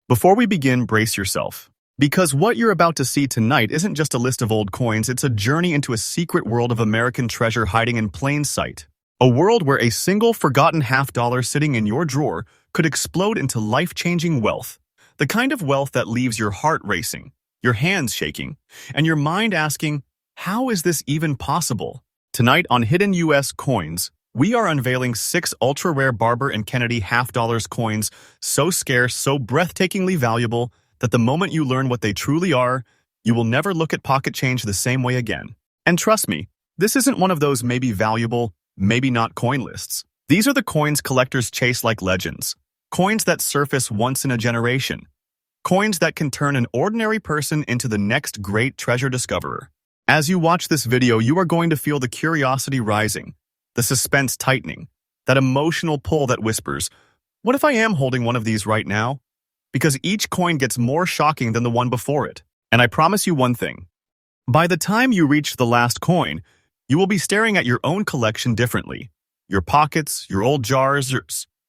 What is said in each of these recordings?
Before we begin, brace yourself. Because what you're about to see tonight isn't just a list of old coins, it's a journey into a secret world of American treasure hiding in plain sight. A world where a single forgotten half-dollar sitting in your drawer could explode into life-changing wealth. The kind of wealth that leaves your heart racing, your hands shaking, and your mind asking, how is this even possible? Tonight on Hidden U.S. Coins, we are unveiling 6 ultra-rare Barber and Kennedy half-dollars coins so scarce, so breathtakingly valuable, that the moment you learn what they truly are, you will never look at pocket change the same way again. And trust me, this isn't one of those maybe valuable, maybe not coin lists. These are the coins collectors chase like legends. Coins that surface once in a generation. Coins that can turn an ordinary person into the next great treasure discoverer. As you watch this video, you are going to feel the curiosity rising, the suspense tightening, that emotional pull that whispers, what if I am holding one of these right now? Because each coin gets more shocking than the one before it. And I promise you one thing. By the time you reach the last coin, you will be staring at your own collection differently. Your pockets, your old jars,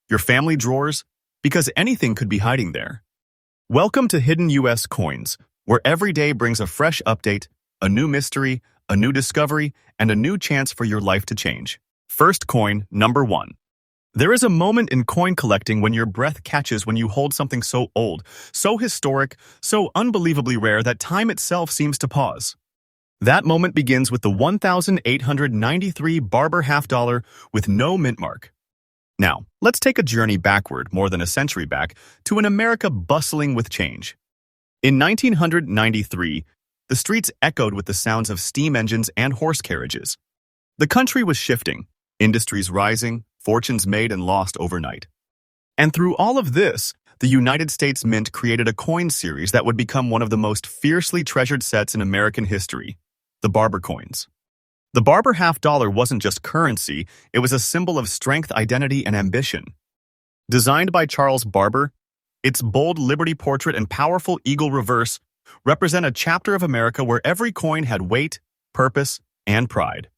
your family drawers, because anything could be hiding there. Welcome to Hidden U.S. Coins, where every day brings a fresh update, a new mystery, a new discovery, and a new chance for your life to change. First coin, number 1. There is a moment in coin collecting when your breath catches when you hold something so old, so historic, so unbelievably rare that time itself seems to pause. That moment begins with the 1,893 Barber half-dollar with no mint mark. Now, let's take a journey backward, more than a century back, to an America bustling with change. In 1993, the streets echoed with the sounds of steam engines and horse carriages. The country was shifting, industries rising, fortunes made and lost overnight. And through all of this, the United States Mint created a coin series that would become one of the most fiercely treasured sets in American history, the Barber coins. The Barber half-dollar wasn't just currency, it was a symbol of strength, identity, and ambition. Designed by Charles Barber, its bold Liberty portrait and powerful eagle reverse represent a chapter of America where every coin had weight, purpose, and pride.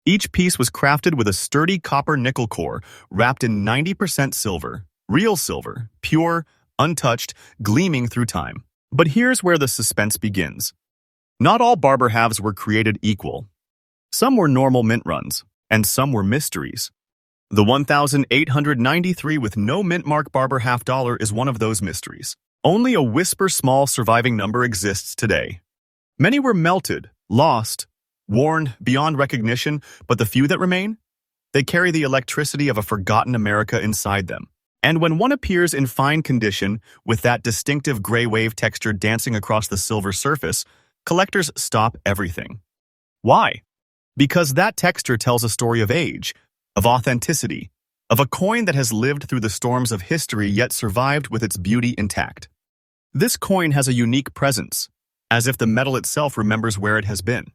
Each piece was crafted with a sturdy copper nickel core wrapped in 90% silver, real silver, pure, untouched, gleaming through time. But here's where the suspense begins. Not all Barber halves were created equal. Some were normal mint runs, and some were mysteries. The 1,893 with no mint mark Barber half-dollar is one of those mysteries. Only a whisper-small surviving number exists today. Many were melted, lost, worn beyond recognition, but the few that remain? They carry the electricity of a forgotten America inside them. And when one appears in fine condition, with that distinctive gray wave texture dancing across the silver surface, collectors stop everything. Why? Because that texture tells a story of age, of authenticity, of a coin that has lived through the storms of history yet survived with its beauty intact. This coin has a unique presence, as if the metal itself remembers where it has been.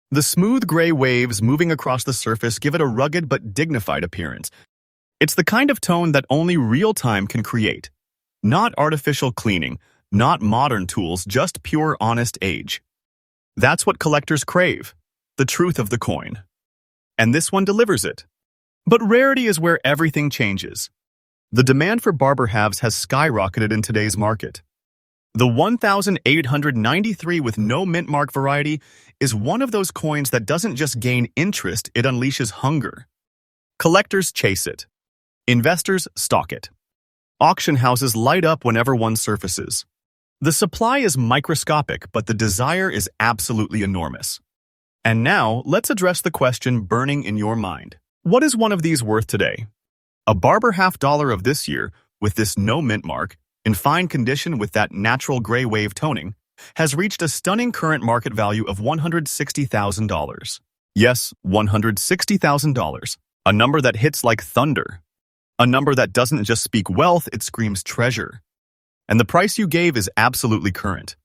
The smooth gray waves moving across the surface give it a rugged but dignified appearance. It's the kind of tone that only real time can create. Not artificial cleaning, not modern tools, just pure honest age. That's what collectors crave, the truth of the coin. And this one delivers it. But rarity is where everything changes. The demand for Barber halves has skyrocketed in today's market. The 1,893 with no mint mark variety is one of those coins that doesn't just gain interest, it unleashes hunger. Collectors chase it. Investors stalk it. Auction houses light up whenever one surfaces. The supply is microscopic, but the desire is absolutely enormous. And now, let's address the question burning in your mind. What is one of these worth today? A Barber half-dollar of this year, with this no mint mark, in fine condition with that natural gray wave toning, has reached a stunning current market value of $160,000. Yes, $160,000. A number that hits like thunder. A number that doesn't just speak wealth, it screams treasure. And the price you gave is absolutely current.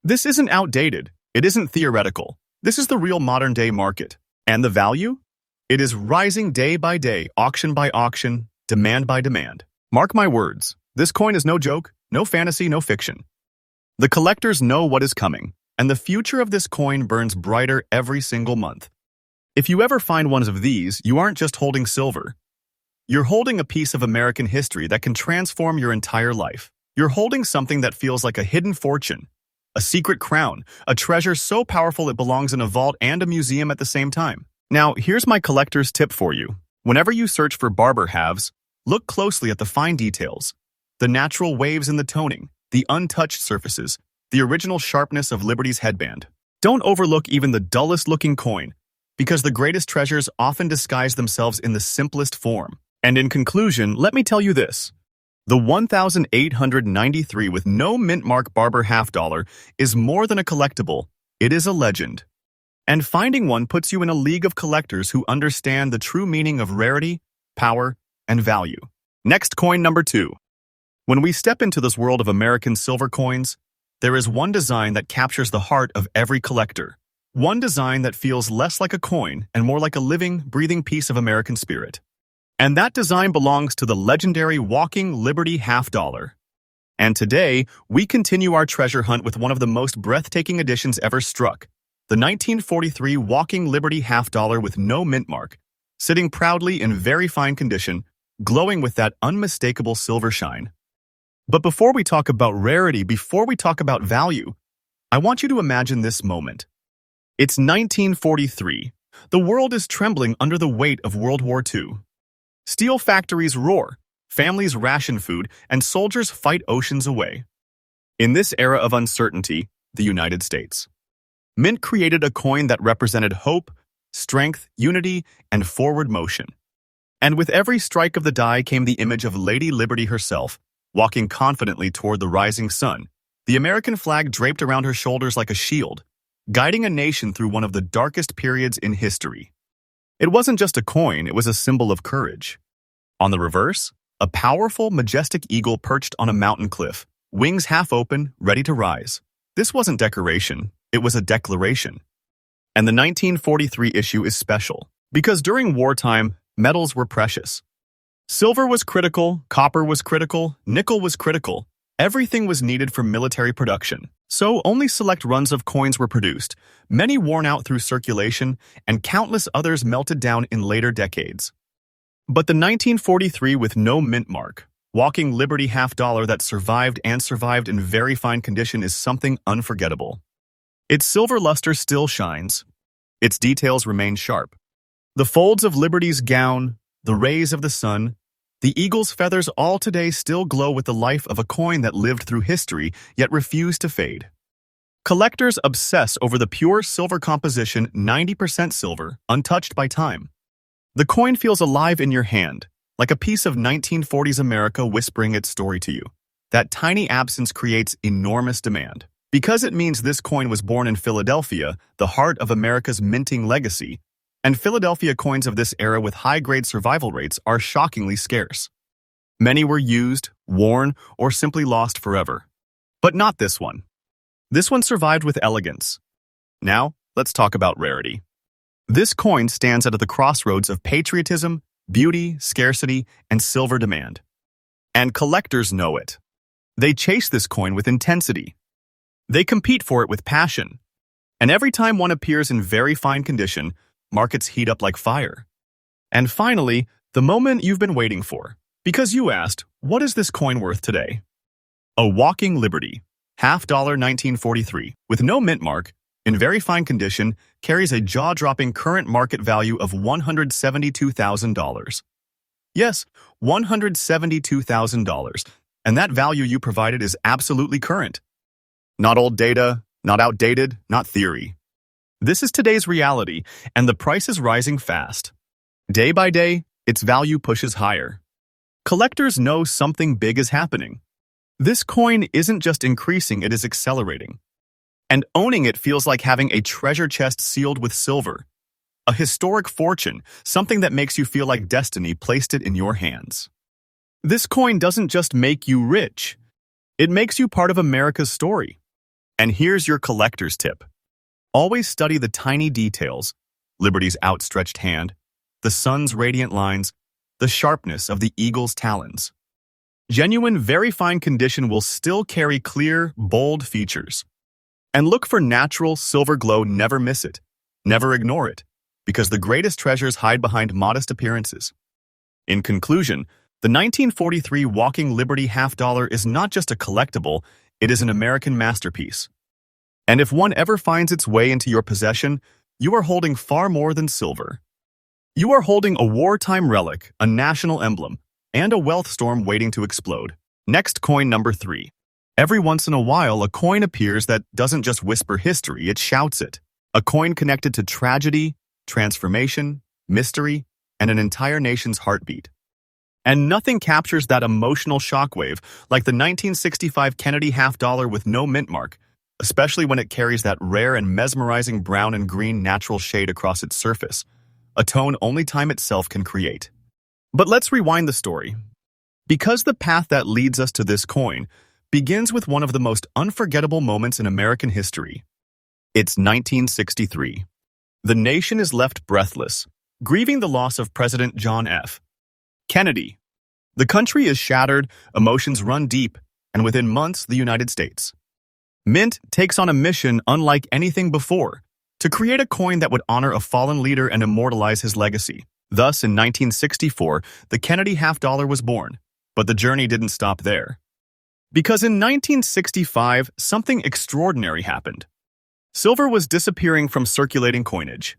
This isn't outdated. It isn't theoretical. This is the real modern-day market. And the value? It is rising day by day, auction by auction, demand by demand. Mark my words, this coin is no joke, no fantasy, no fiction. The collectors know what is coming, and the future of this coin burns brighter every single month. If you ever find one of these, you aren't just holding silver. You're holding a piece of American history that can transform your entire life. You're holding something that feels like a hidden fortune, a secret crown, a treasure so powerful it belongs in a vault and a museum at the same time. Now, here's my collector's tip for you. Whenever you search for barber halves, look closely at the fine details, the natural waves in the toning, the untouched surfaces, the original sharpness of Liberty's headband. Don't overlook even the dullest-looking coin, because the greatest treasures often disguise themselves in the simplest form. And in conclusion, let me tell you this. The 1,893 with no mint mark barber half dollar is more than a collectible, it is a legend. And finding one puts you in a league of collectors who understand the true meaning of rarity, power, and value. Next, coin number 2. When we step into this world of American silver coins, there is one design that captures the heart of every collector. One design that feels less like a coin and more like a living, breathing piece of American spirit. And that design belongs to the legendary Walking Liberty half dollar. And today, we continue our treasure hunt with one of the most breathtaking additions ever struck, the 1943 Walking Liberty half dollar with no mint mark, sitting proudly in very fine condition, glowing with that unmistakable silver shine. But before we talk about rarity, before we talk about value, I want you to imagine this moment. It's 1943. The world is trembling under the weight of World War II. Steel factories roar, families ration food, and soldiers fight oceans away. In this era of uncertainty, the United States. Mint created a coin that represented hope, strength, unity, and forward motion. And with every strike of the die came the image of Lady Liberty herself, walking confidently toward the rising sun, the American flag draped around her shoulders like a shield, guiding a nation through one of the darkest periods in history. It wasn't just a coin, it was a symbol of courage. On the reverse, a powerful, majestic eagle perched on a mountain cliff, wings half open, ready to rise. This wasn't decoration, it was a declaration. And the 1943 issue is special, because during wartime, metals were precious. Silver was critical, copper was critical, nickel was critical. Everything was needed for military production. So only select runs of coins were produced, many worn out through circulation, and countless others melted down in later decades. But the 1943 with no mint mark, Walking Liberty half dollar that survived in very fine condition is something unforgettable. Its silver luster still shines. Its details remain sharp. The folds of Liberty's gown, the rays of the sun, the eagle's feathers all today still glow with the life of a coin that lived through history yet refused to fade. Collectors obsess over the pure silver composition, 90% silver, untouched by time. The coin feels alive in your hand, like a piece of 1940s America whispering its story to you. That tiny absence creates enormous demand. Because it means this coin was born in Philadelphia, the heart of America's minting legacy, and Philadelphia coins of this era with high-grade survival rates are shockingly scarce. Many were used, worn, or simply lost forever. But not this one. This one survived with elegance. Now, let's talk about rarity. This coin stands at the crossroads of patriotism, beauty, scarcity, and silver demand. And collectors know it. They chase this coin with intensity. They compete for it with passion. And every time one appears in very fine condition, markets heat up like fire. And finally, the moment you've been waiting for. Because you asked, what is this coin worth today? A Walking Liberty, half dollar 1943, with no mint mark, in very fine condition, carries a jaw-dropping current market value of $172,000. Yes, $172,000. And that value you provided is absolutely current. Not old data, not outdated, not theory. This is today's reality, and the price is rising fast. Day by day, its value pushes higher. Collectors know something big is happening. This coin isn't just increasing, it is accelerating. And owning it feels like having a treasure chest sealed with silver. A historic fortune, something that makes you feel like destiny placed it in your hands. This coin doesn't just make you rich. It makes you part of America's story. And here's your collector's tip. Always study the tiny details, Liberty's outstretched hand, the sun's radiant lines, the sharpness of the eagle's talons. Genuine, very fine condition will still carry clear, bold features. And look for natural silver glow, never miss it. Never ignore it, because the greatest treasures hide behind modest appearances. In conclusion, The 1943 Walking Liberty half-dollar is not just a collectible, it is an American masterpiece. And if one ever finds its way into your possession, you are holding far more than silver. You are holding a wartime relic, a national emblem, and a wealth storm waiting to explode. Next, coin number 3. Every once in a while, a coin appears that doesn't just whisper history, it shouts it. A coin connected to tragedy, transformation, mystery, and an entire nation's heartbeat. And nothing captures that emotional shockwave like the 1965 Kennedy half-dollar with no mint mark, especially when it carries that rare and mesmerizing brown and green natural shade across its surface, a tone only time itself can create. But let's rewind the story. Because the path that leads us to this coin begins with one of the most unforgettable moments in American history. It's 1963. The nation is left breathless, grieving the loss of President John F. Kennedy. The country is shattered, emotions run deep, and within months, the United States. Mint takes on a mission unlike anything before, to create a coin that would honor a fallen leader and immortalize his legacy. Thus, in 1964, the Kennedy half-dollar was born, but the journey didn't stop there. Because in 1965, something extraordinary happened. Silver was disappearing from circulating coinage.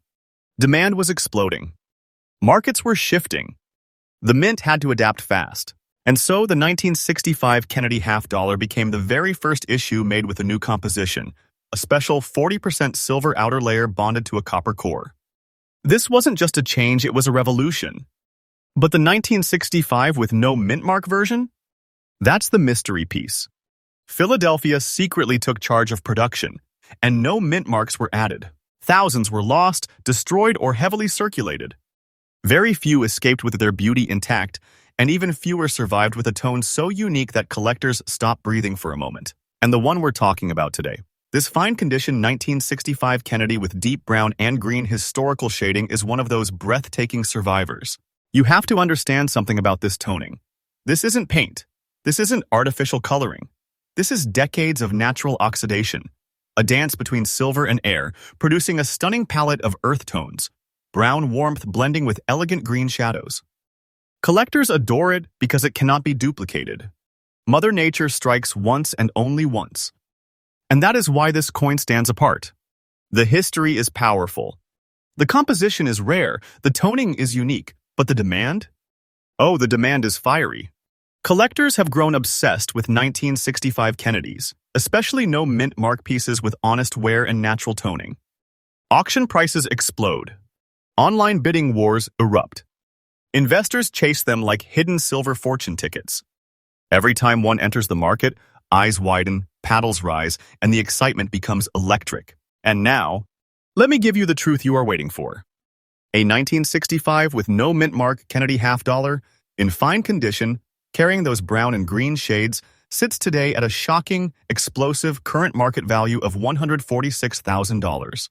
Demand was exploding. Markets were shifting. The mint had to adapt fast. And so the 1965 Kennedy half-dollar became the very first issue made with a new composition, a special 40% silver outer layer bonded to a copper core. This wasn't just a change, it was a revolution. But the 1965 with no mint mark version? That's the mystery piece. Philadelphia secretly took charge of production, and no mint marks were added. Thousands were lost, destroyed, or heavily circulated. Very few escaped with their beauty intact, and even fewer survived with a tone so unique that collectors stopped breathing for a moment. And the one we're talking about today. This fine-condition 1965 Kennedy with deep brown and green historical shading is one of those breathtaking survivors. You have to understand something about this toning. This isn't paint. This isn't artificial coloring. This is decades of natural oxidation, a dance between silver and air, producing a stunning palette of earth tones, brown warmth blending with elegant green shadows. Collectors adore it because it cannot be duplicated. Mother Nature strikes once and only once. And that is why this coin stands apart. The history is powerful. The composition is rare, the toning is unique, but the demand? Oh, the demand is fiery. Collectors have grown obsessed with 1965 Kennedys, especially no mint mark pieces with honest wear and natural toning. Auction prices explode. Online bidding wars erupt. Investors chase them like hidden silver fortune tickets. Every time one enters the market, eyes widen, paddles rise, and the excitement becomes electric. And now, let me give you the truth you are waiting for. A 1965 with no mint mark Kennedy half-dollar, in fine condition, carrying those brown and green shades, sits today at a shocking, explosive current market value of $146,000.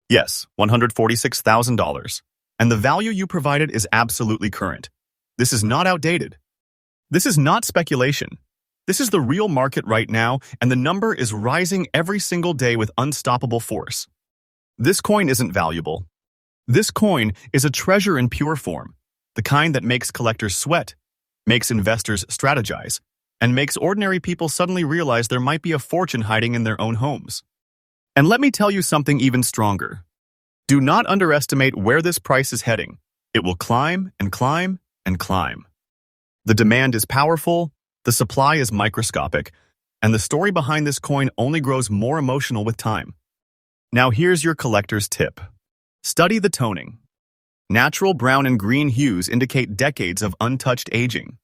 Yes, $146,000. And the value you provided is absolutely current. This is not outdated. This is not speculation. This is the real market right now, and the number is rising every single day with unstoppable force. This coin isn't valuable. This coin is a treasure in pure form, the kind that makes collectors sweat, makes investors strategize, and makes ordinary people suddenly realize there might be a fortune hiding in their own homes. And let me tell you something even stronger. Do not underestimate where this price is heading. It will climb and climb and climb. The demand is powerful, the supply is microscopic, and the story behind this coin only grows more emotional with time. Now here's your collector's tip. Study the toning. Natural brown and green hues indicate decades of untouched aging.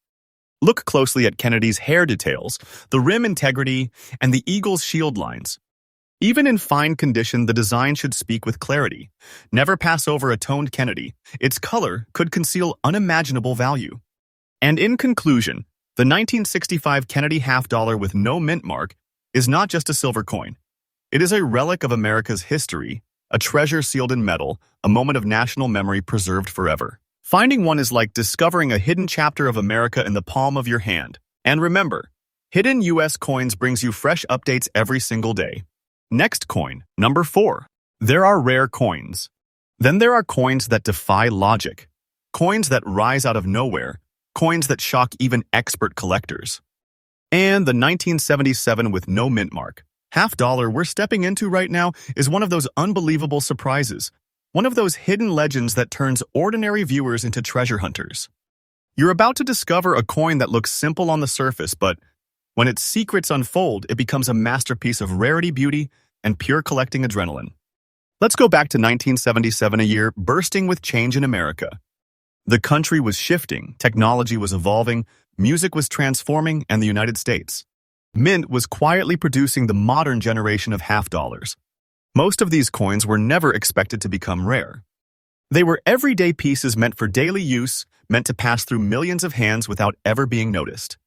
Look closely at Kennedy's hair details, the rim integrity, and the eagle's shield lines. Even in fine condition, the design should speak with clarity. Never pass over a toned Kennedy. Its color could conceal unimaginable value. And in conclusion, the 1965 Kennedy half-dollar with no mint mark is not just a silver coin. It is a relic of America's history, a treasure sealed in metal, a moment of national memory preserved forever. Finding one is like discovering a hidden chapter of America in the palm of your hand. And remember, Hidden US Coins brings you fresh updates every single day. Next coin, number 4. There are rare coins. Then there are coins that defy logic. Coins that rise out of nowhere. coins that shock even expert collectors. And the 1977 with no mint mark, half dollar we're stepping into right now is one of those unbelievable surprises, one of those hidden legends that turns ordinary viewers into treasure hunters. You're about to discover a coin that looks simple on the surface, but when its secrets unfold, it becomes a masterpiece of rarity, beauty, and pure collecting adrenaline. Let's go back to 1977, a year bursting with change in America. The country was shifting, technology was evolving, music was transforming, and the United States. Mint was quietly producing the modern generation of half dollars. Most of these coins were never expected to become rare. They were everyday pieces meant for daily use, meant to pass through millions of hands without ever being noticed.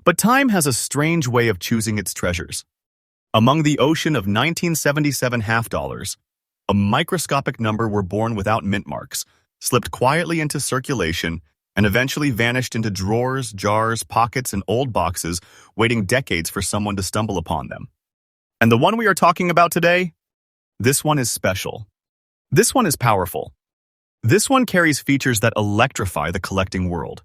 But time has a strange way of choosing its treasures. Among the ocean of 1977 half dollars, a microscopic number were born without mint marks, slipped quietly into circulation, and eventually vanished into drawers, jars, pockets, and old boxes, waiting decades for someone to stumble upon them. And the one we are talking about today? This one is special. This one is powerful. This one carries features that electrify the collecting world.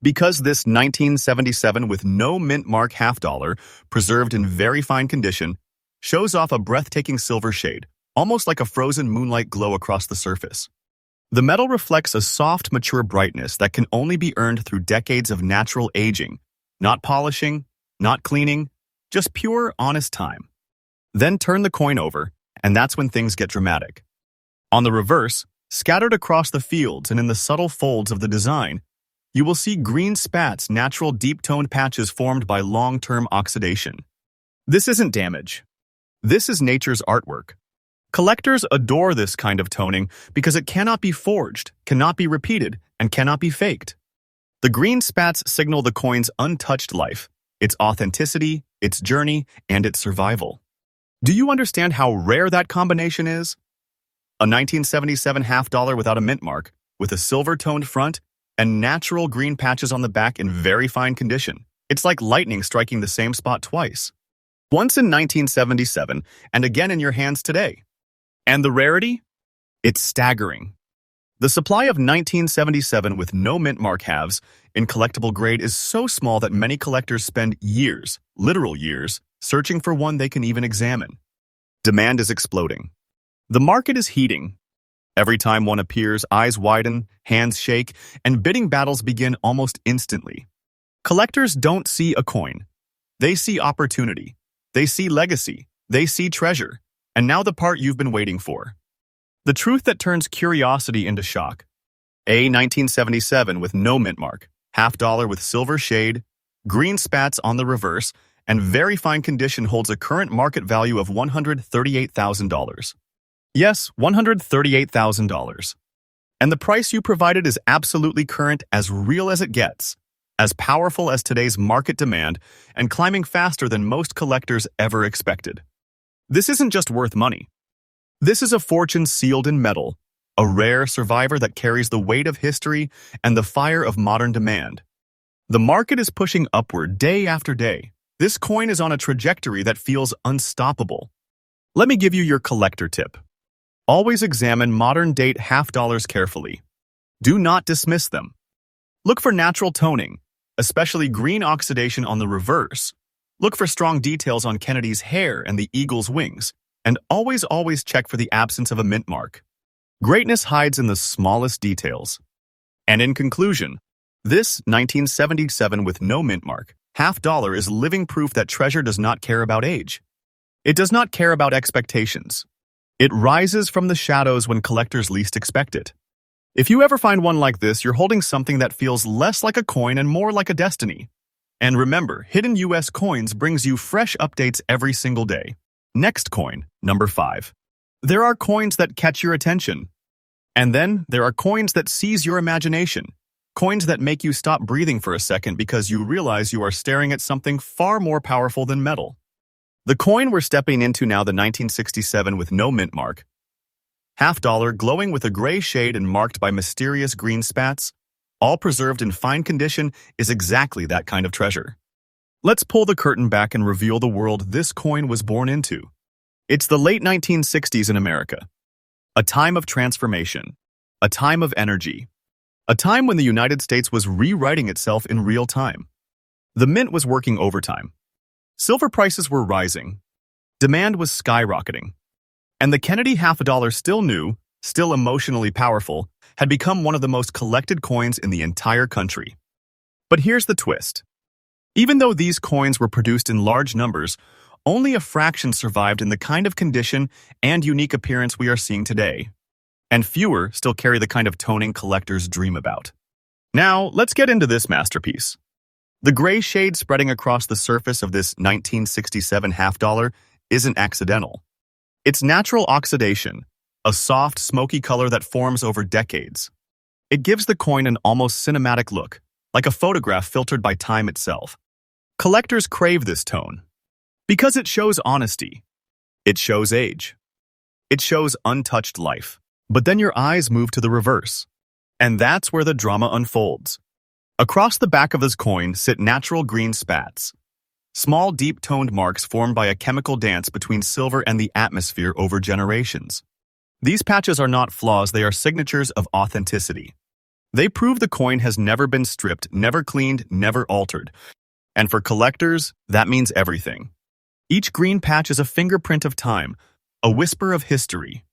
Because this 1977 with no mint mark half dollar, preserved in very fine condition, shows off a breathtaking silver shade, almost like a frozen moonlight glow across the surface. The metal reflects a soft, mature brightness that can only be earned through decades of natural aging, not polishing, not cleaning, just pure, honest time. Then turn the coin over, and that's when things get dramatic. On the reverse, scattered across the fields and in the subtle folds of the design, you will see green spats, natural deep-toned patches formed by long-term oxidation. This isn't damage. This is nature's artwork. Collectors adore this kind of toning because it cannot be forged, cannot be repeated, and cannot be faked. The green spats signal the coin's untouched life, its authenticity, its journey, and its survival. Do you understand how rare that combination is? A 1977 half dollar without a mint mark, with a silver-toned front and natural green patches on the back in very fine condition. It's like lightning striking the same spot twice. Once in 1977, and again in your hands today. And the rarity? It's staggering. The supply of 1977 with no mint mark halves in collectible grade is so small that many collectors spend years, literal years, searching for one they can even examine. Demand is exploding. The market is heating. Every time one appears, eyes widen, hands shake, and bidding battles begin almost instantly. Collectors don't see a coin. They see opportunity. They see legacy. They see treasure. And now the part you've been waiting for. The truth that turns curiosity into shock. A 1977 with no mint mark, half dollar with silver shade, green spats on the reverse, and very fine condition holds a current market value of $138,000. Yes, $138,000. And the price you provided is absolutely current, as real as it gets, as powerful as today's market demand, and climbing faster than most collectors ever expected. This isn't just worth money. This is a fortune sealed in metal, a rare survivor that carries the weight of history and the fire of modern demand. The market is pushing upward day after day. This coin is on a trajectory that feels unstoppable. Let me give you your collector tip. Always examine modern-date half dollars carefully. Do not dismiss them. Look for natural toning, especially green oxidation on the reverse. Look for strong details on Kennedy's hair and the eagle's wings, and always check for the absence of a mint mark. Greatness hides in the smallest details. And in conclusion, this 1977 with no mint mark, half dollar is living proof that treasure does not care about age. It does not care about expectations. It rises from the shadows when collectors least expect it. If you ever find one like this, you're holding something that feels less like a coin and more like a destiny. And remember, Hidden US Coins brings you fresh updates every single day. Next coin, number 5. There are coins that catch your attention. And then there are coins that seize your imagination. Coins that make you stop breathing for a second because you realize you are staring at something far more powerful than metal. The coin we're stepping into now, the 1967 with no mint mark, half dollar glowing with a gray shade and marked by mysterious green spats, all preserved in fine condition, is exactly that kind of treasure. Let's pull the curtain back and reveal the world this coin was born into. It's the late 1960s in America. A time of transformation. A time of energy. a time when the United States was rewriting itself in real time. The mint was working overtime. Silver prices were rising. Demand was skyrocketing. And the Kennedy half a dollar, still new, still emotionally powerful, had become one of the most collected coins in the entire country. But here's the twist. Even though these coins were produced in large numbers, only a fraction survived in the kind of condition and unique appearance we are seeing today. And fewer still carry the kind of toning collectors dream about. Now, let's get into this masterpiece. The gray shade spreading across the surface of this 1967 half dollar isn't accidental. It's natural oxidation, a soft, smoky color that forms over decades. It gives the coin an almost cinematic look, like a photograph filtered by time itself. Collectors crave this tone because it shows honesty. It shows age. It shows untouched life. But then your eyes move to the reverse. And that's where the drama unfolds. Across the back of this coin sit natural green spats, small deep-toned marks formed by a chemical dance between silver and the atmosphere over generations. These patches are not flaws, they are signatures of authenticity. They prove the coin has never been stripped, never cleaned, never altered. And for collectors, that means everything. Each green patch is a fingerprint of time, a whisper of history.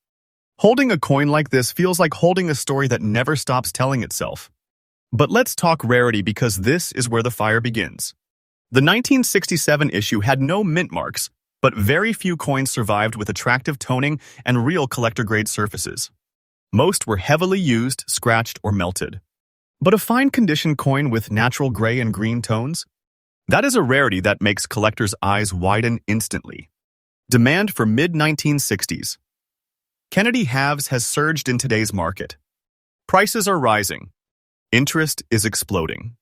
Holding a coin like this feels like holding a story that never stops telling itself. But let's talk rarity, because this is where the fire begins. The 1967 issue had no mint marks, but very few coins survived with attractive toning and real collector-grade surfaces. Most were heavily used, scratched, or melted. But a fine-condition coin with natural gray and green tones? That is a rarity that makes collectors' eyes widen instantly. Demand for mid-1960s. Kennedy halves has surged in today's market. Prices are rising. Interest is exploding.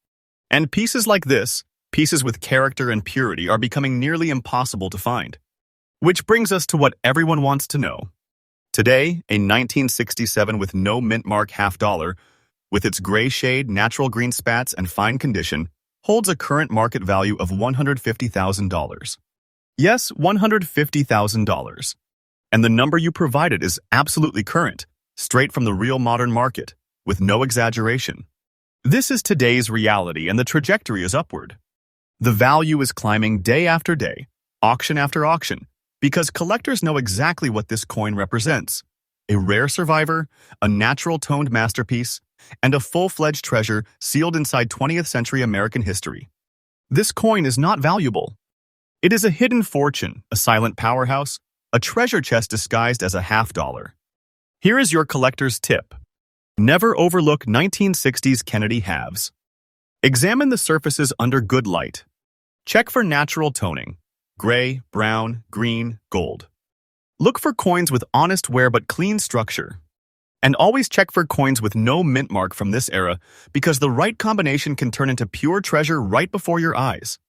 And pieces like this, pieces with character and purity, are becoming nearly impossible to find. Which brings us to what everyone wants to know. Today, a 1967 with no mint mark half dollar, with its gray shade, natural green spats, and fine condition, holds a current market value of $150,000. Yes, $150,000. And the number you provided is absolutely current, straight from the real modern market, with no exaggeration. This is today's reality, and the trajectory is upward. The value is climbing day after day, auction after auction, because collectors know exactly what this coin represents: a rare survivor, a natural toned masterpiece, and a full-fledged treasure sealed inside 20th century American history. This coin is not valuable. It is a hidden fortune, a silent powerhouse, a treasure chest disguised as a half dollar. Here is your collector's tip. Never overlook 1960s Kennedy halves. Examine the surfaces under good light. Check for natural toning: gray, brown, green, gold. Look for coins with honest wear but clean structure. And always check for coins with no mint mark from this era, because the right combination can turn into pure treasure right before your eyes.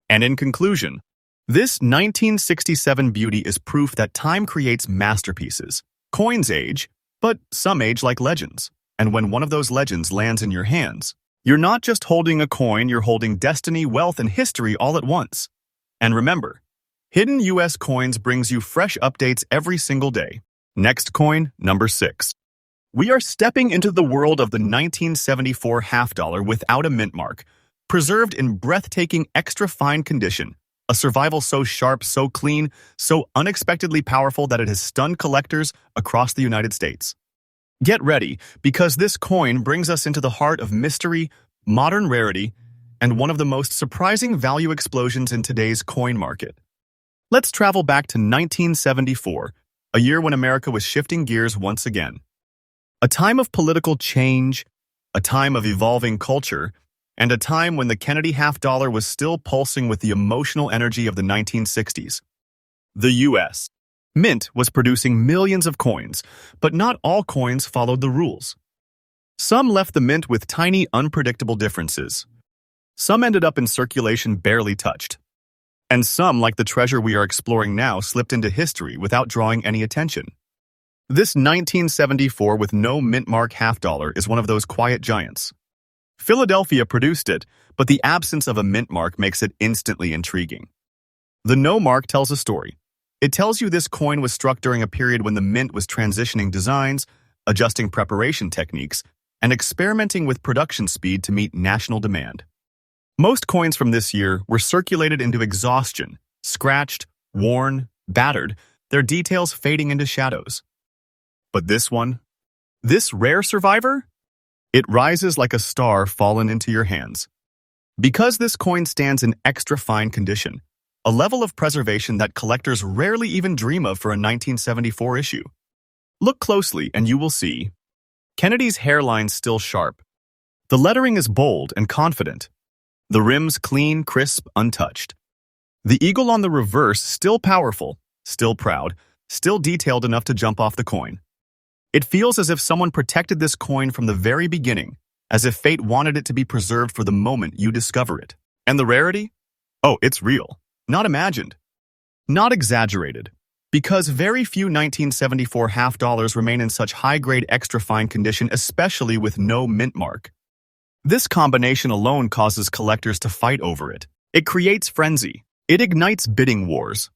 And in conclusion, this 1967 beauty is proof that time creates masterpieces. Coins age, but some age like legends. And when one of those legends lands in your hands, you're not just holding a coin, you're holding destiny, wealth, and history all at once. And remember, Hidden US Coins brings you fresh updates every single day. Next coin, number 6. We are stepping into the world of the 1974 half dollar without a mint mark, preserved in breathtaking extra fine condition, a survival so sharp, so clean, so unexpectedly powerful that it has stunned collectors across the United States. Get ready, because this coin brings us into the heart of mystery, modern rarity, and one of the most surprising value explosions in today's coin market. Let's travel back to 1974, a year when America was shifting gears once again. A time of political change, a time of evolving culture, and a time when the Kennedy half dollar was still pulsing with the emotional energy of the 1960s. The U.S. Mint was producing millions of coins, but not all coins followed the rules. Some left the mint with tiny, unpredictable differences. Some ended up in circulation barely touched. And some, like the treasure we are exploring now, slipped into history without drawing any attention. This 1974 with no mint mark half dollar is one of those quiet giants. Philadelphia produced it, but the absence of a mint mark makes it instantly intriguing. The no mark tells a story. It tells you this coin was struck during a period when the mint was transitioning designs, adjusting preparation techniques, and experimenting with production speed to meet national demand. Most coins from this year were circulated into exhaustion, scratched, worn, battered, their details fading into shadows. But this one? This rare survivor? It rises like a star fallen into your hands. Because this coin stands in extra fine condition, a level of preservation that collectors rarely even dream of for a 1974 issue. Look closely and you will see. Kennedy's hairline's still sharp. The lettering is bold and confident. The rim's clean, crisp, untouched. The eagle on the reverse still powerful, still proud, still detailed enough to jump off the coin. It feels as if someone protected this coin from the very beginning, as if fate wanted it to be preserved for the moment you discover it. And the rarity? Oh, it's real. Not imagined. Not exaggerated. Because very few 1974 half dollars remain in such high-grade extra-fine condition, especially with no mint mark. This combination alone causes collectors to fight over it. It creates frenzy. It ignites bidding wars.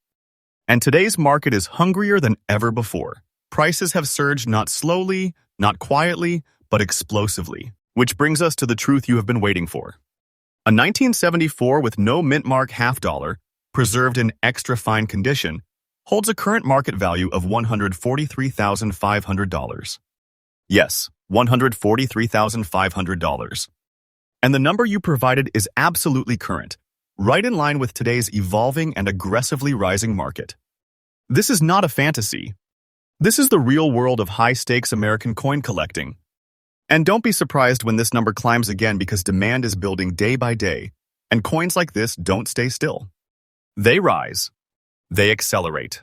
And today's market is hungrier than ever before. Prices have surged not slowly, not quietly, but explosively. Which brings us to the truth you have been waiting for. A 1974 with no mint mark half dollar, preserved in extra fine condition, holds a current market value of $143,500. Yes, $143,500. And the number you provided is absolutely current, right in line with today's evolving and aggressively rising market. This is not a fantasy. This is the real world of high-stakes American coin collecting. And don't be surprised when this number climbs again, because demand is building day by day, and coins like this don't stay still. They rise. They accelerate.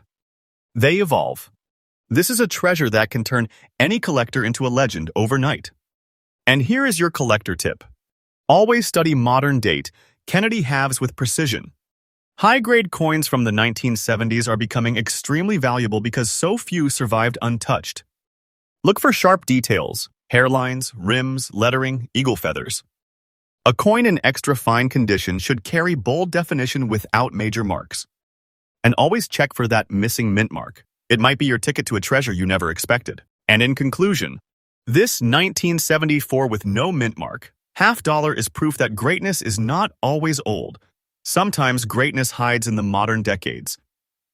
They evolve. This is a treasure that can turn any collector into a legend overnight. And here is your collector tip. Always study modern date Kennedy halves with precision. High-grade coins from the 1970s are becoming extremely valuable because so few survived untouched. Look for sharp details, hairlines, rims, lettering, eagle feathers. A coin in extra fine condition should carry bold definition without major marks. And always check for that missing mint mark. It might be your ticket to a treasure you never expected. And in conclusion, this 1974 with no mint mark half dollar is proof that greatness is not always old. Sometimes greatness hides in the modern decades,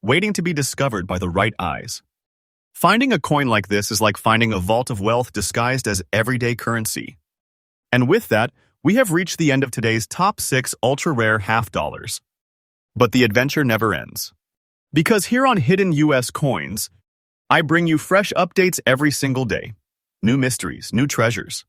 waiting to be discovered by the right eyes. Finding a coin like this is like finding a vault of wealth disguised as everyday currency. And with that, we have reached the end of today's top 6 ultra-rare half dollars. But the adventure never ends. Because here on Hidden US Coins, I bring you fresh updates every single day. New mysteries, new treasures,